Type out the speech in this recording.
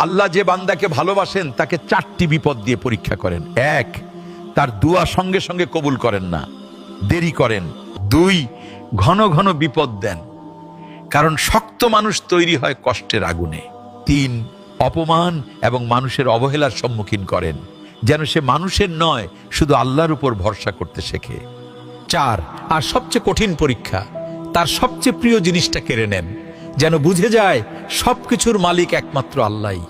আল্লাহ যে বান্দাকে ভালোবাসেন তাকে 4টি বিপদ দিয়ে পরীক্ষা করেন। 1, তার দোয়া সঙ্গে সঙ্গে কবুল করেন না, দেরি করেন। 2, ঘন ঘন বিপদ দেন, কারণ শক্ত মানুষ তৈরি হয় কষ্টের আগুনে। 3, অপমান এবং মানুষের অবহেলার সম্মুখীন করেন, যেন সে মানুষের নয় শুধু আল্লাহর উপর ভরসা করতে শেখে। 4, আর সবচেয়ে কঠিন পরীক্ষা, তার সবচেয়ে প্রিয় জিনিসটা কেড়ে নেন, যেন বুঝে যায় সবকিছুর মালিক একমাত্র আল্লাহই।